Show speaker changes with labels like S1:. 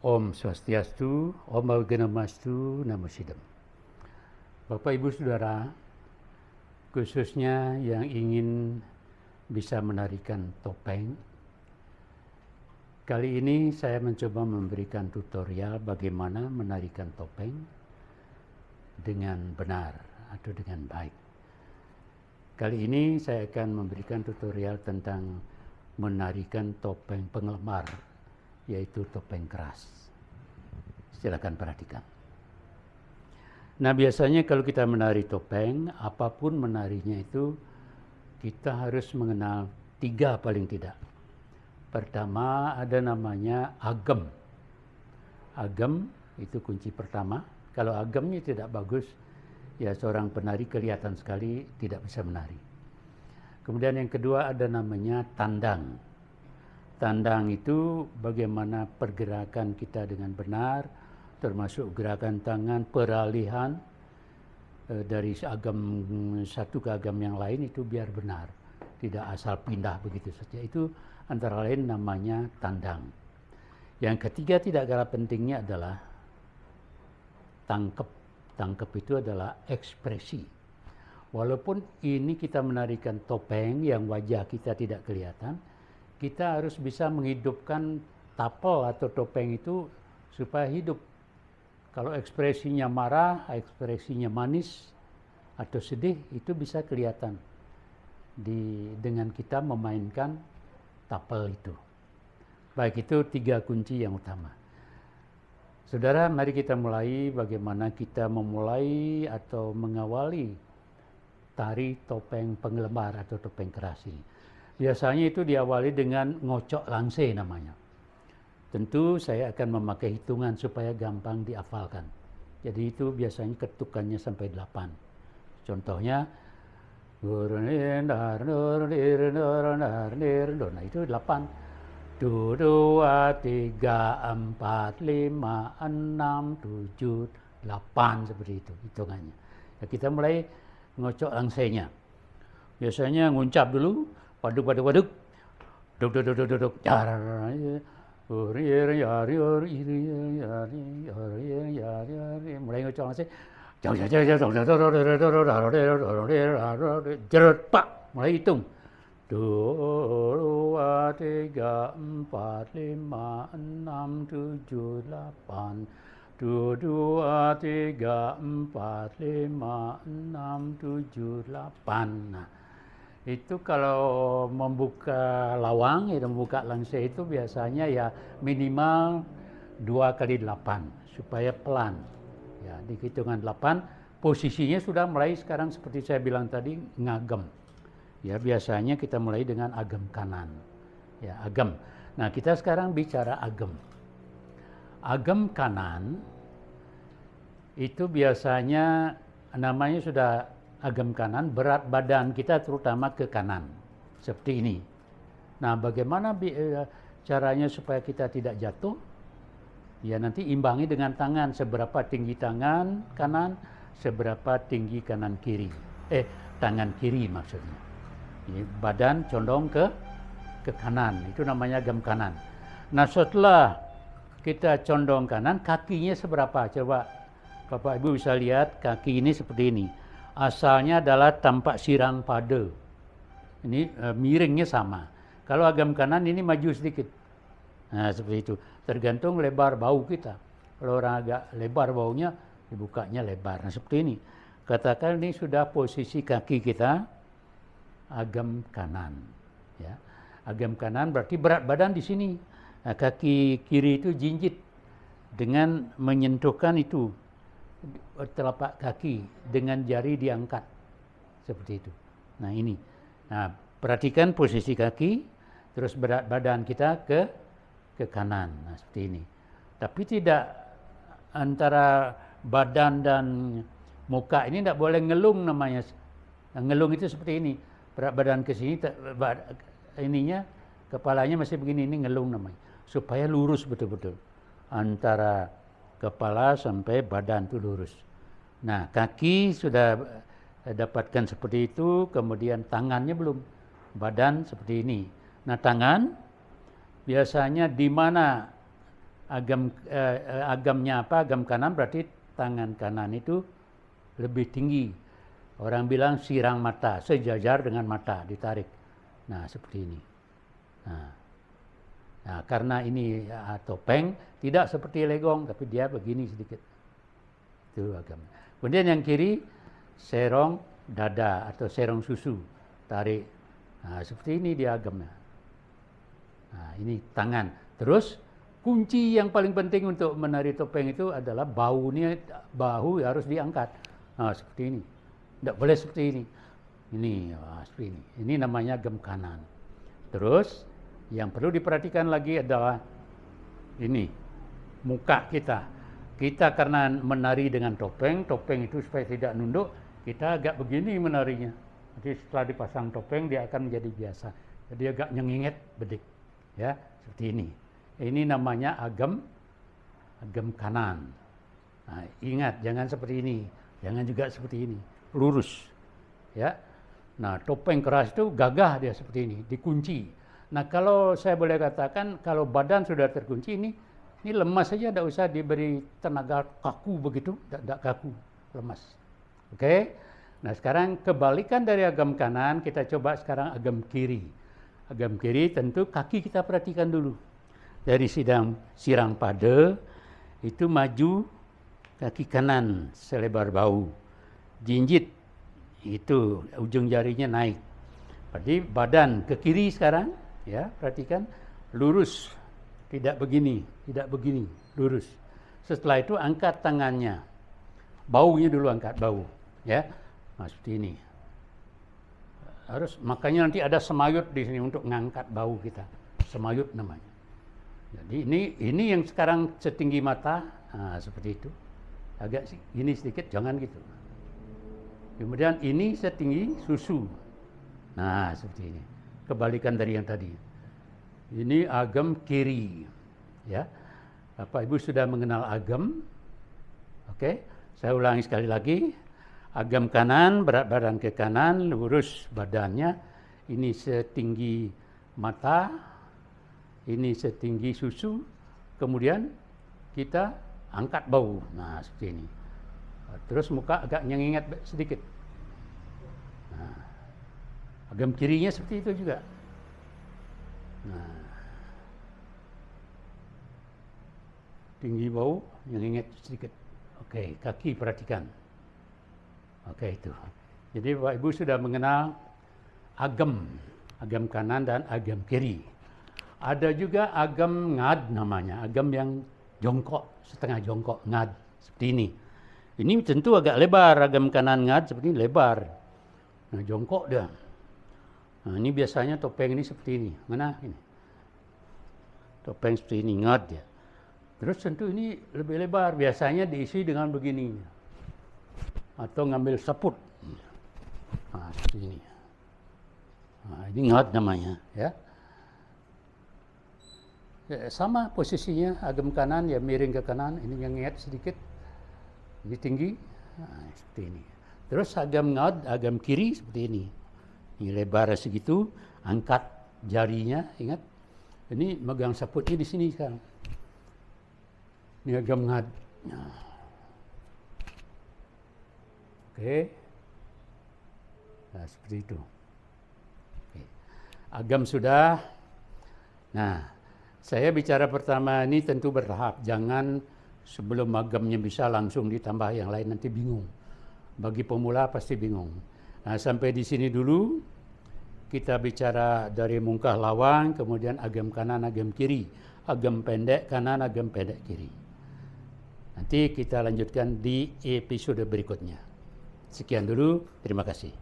S1: Om Swastiastu, Om Awaganamastu, Namo Sidam. Bapak Ibu Saudara, khususnya yang ingin bisa menarikan topeng, kali ini saya mencoba memberikan tutorial bagaimana menarikan topeng dengan benar atau dengan baik. Kali ini saya akan memberikan tutorial tentang menarikan topeng penglemar, yaitu topeng keras. Silakan perhatikan. Nah, biasanya kalau kita menari topeng, apapun menarinya itu, kita harus mengenal 3 paling tidak. Pertama ada namanya agem. Agem itu kunci pertama. Kalau agemnya tidak bagus, ya seorang penari kelihatan sekali tidak bisa menari. Kemudian yang kedua ada namanya tandang. Tandang itu bagaimana pergerakan kita dengan benar, termasuk gerakan tangan, peralihan dari agam satu ke agam yang lain itu biar benar, tidak asal pindah begitu saja. Itu antara lain namanya tandang. Yang ketiga tidak kalah pentingnya adalah tangkep. Tangkep itu adalah ekspresi. Walaupun ini kita menarikan topeng yang wajah kita tidak kelihatan, kita harus bisa menghidupkan tapel atau topeng itu supaya hidup. Kalau ekspresinya marah, ekspresinya manis atau sedih, itu bisa kelihatan dengan kita memainkan tapel itu. Baik, itu 3 kunci yang utama. Saudara, mari kita mulai bagaimana kita memulai atau mengawali tari topeng penglemar atau topeng keras ini. Biasanya itu diawali dengan ngocok langse namanya. Tentu saya akan memakai hitungan supaya gampang dihafalkan. Jadi itu biasanya ketukannya sampai 8. Contohnya, nah itu 8. 1, 2, 3, 4, 5, 6, 7, 8 seperti itu hitungannya. Ya, kita mulai ngocok langsenya. Biasanya nguncap dulu. Paduk, duk, duk, mulai ngocok langsung, mulai hitung, 2, 3, 4, 5, 6, 7, 8, 2, 3, 4, 5, 6, 7, 8. Nah, itu kalau membuka lawang, ya membuka langse itu biasanya ya minimal 2 kali 8 supaya pelan. Ya, di hitungan 8 posisinya sudah mulai sekarang seperti saya bilang tadi ngagem. Ya, biasanya kita mulai dengan agem kanan. Ya, agem. Nah, kita sekarang bicara agem. Agem kanan itu biasanya namanya sudah agem kanan, berat badan kita terutama ke kanan, seperti ini. Nah, bagaimana caranya supaya kita tidak jatuh? Ya, nanti imbangi dengan tangan, seberapa tinggi tangan kanan, seberapa tinggi kanan kiri. Tangan kiri maksudnya. Ini badan condong ke kanan, itu namanya agem kanan. Nah, setelah kita condong kanan, kakinya seberapa? Coba Bapak Ibu bisa lihat kaki ini seperti ini. Asalnya adalah tampak sirang pada. Ini miringnya sama. Kalau agam kanan ini maju sedikit. Nah, seperti itu. Tergantung lebar bau kita. Kalau orang agak lebar baunya, dibukanya lebar. Nah, seperti ini. Katakan ini sudah posisi kaki kita agam kanan. Ya. Agam kanan berarti berat badan di sini. Nah, kaki kiri itu jinjit dengan menyentuhkan itu telapak kaki dengan jari diangkat seperti itu. Nah, ini. Nah, perhatikan posisi kaki, terus berat badan kita ke kanan. Nah, seperti ini. Tapi tidak antara badan dan muka ini tidak boleh ngelung namanya. Ngelung itu seperti ini. Berat badan ke sini, ininya kepalanya masih begini, ini ngelung namanya. Supaya lurus betul-betul antara kepala sampai badan itu lurus. Nah, kaki sudah dapatkan seperti itu, kemudian tangannya belum. Badan seperti ini. Nah, tangan biasanya di mana agamnya apa? Agam kanan berarti tangan kanan itu lebih tinggi. Orang bilang sirang mata, sejajar dengan mata, ditarik. Nah, seperti ini. Nah, karena ini topeng, tidak seperti legong, tapi dia begini sedikit. Itu agam. Kemudian yang kiri, serong dada atau serong susu, tarik. Nah, seperti ini dia agamnya. Nah, ini tangan. Terus, kunci yang paling penting untuk menari topeng itu adalah bahu harus diangkat. Nah, seperti ini. Tidak boleh seperti ini. Ini, seperti ini. Ini namanya agam kanan. Terus, yang perlu diperhatikan lagi adalah ini, muka kita. Kita karena menari dengan topeng itu supaya tidak nunduk, kita agak begini menarinya. Jadi setelah dipasang topeng, dia akan menjadi biasa. Jadi agak nyenginget, bedik. Ya, seperti ini. Ini namanya agam kanan. Nah, ingat, jangan seperti ini. Jangan juga seperti ini. Lurus. Ya. Nah, topeng keras itu gagah dia seperti ini, dikunci. Nah, kalau saya boleh katakan, kalau badan sudah terkunci, ini lemas saja, tidak usah diberi tenaga kaku begitu, tidak kaku, lemas. Oke? Nah, sekarang kebalikan dari agam kanan, kita coba sekarang agam kiri. Agam kiri tentu kaki kita perhatikan dulu. Dari sirang pada, itu maju kaki kanan selebar bahu. Jinjit, itu ujung jarinya naik. Jadi badan ke kiri sekarang, ya perhatikan, lurus, tidak begini, lurus. Setelah itu angkat tangannya, baunya dulu angkat bau, ya, nah, seperti ini. Makanya nanti ada semayut di sini untuk mengangkat bau kita, semayut namanya. Jadi ini yang sekarang setinggi mata, nah, seperti itu. Agak gini sedikit, jangan gitu. Kemudian ini setinggi susu. Nah, seperti ini. Kebalikan dari yang tadi. Ini agam kiri. Ya. Bapak Ibu sudah mengenal agam. Oke, saya ulangi sekali lagi. Agam kanan, berat badan ke kanan, lurus badannya. Ini setinggi mata. Ini setinggi susu. Kemudian kita angkat bau. Nah, seperti ini. Terus muka agak nyenginget sedikit. Nah, agam kirinya seperti itu juga. Nah, tinggi bau, nyenginget sedikit. Oke, kaki perhatikan. Oke, itu. Jadi Bapak Ibu sudah mengenal agam kanan dan agam kiri. Ada juga agam ngad namanya, agam yang jongkok, setengah jongkok, ngad, seperti ini. Ini tentu agak lebar, agam kanan ngad seperti ini, lebar. Nah, jongkok dia. Nah, ini biasanya topeng ini seperti ini. Mana ini? Topeng seperti ini, ngad ya. Terus tentu ini lebih lebar, biasanya diisi dengan begini. Atau ngambil saput. Nah, seperti ini. Nah, ini ngad namanya, ya. Sama posisinya, agam kanan ya miring ke kanan, ini yang nget sedikit, ini tinggi, nah, seperti ini. Terus agam ngad, agam kiri seperti ini. Ini lebar segitu, angkat jarinya, ingat. Ini megang saputnya di sini sekarang. Ini agam ngad. Nah. Oke. Nah, seperti itu. Oke. Agam sudah. Nah, saya bicara pertama ini tentu bertahap. Jangan sebelum agamnya bisa langsung ditambah yang lain, nanti bingung. Bagi pemula pasti bingung. Nah, sampai di sini dulu. Kita bicara dari mungkah lawang, kemudian agam kanan, agam kiri. Agam pendek kanan, agam pendek kiri. Nanti kita lanjutkan di episode berikutnya. Sekian dulu, terima kasih.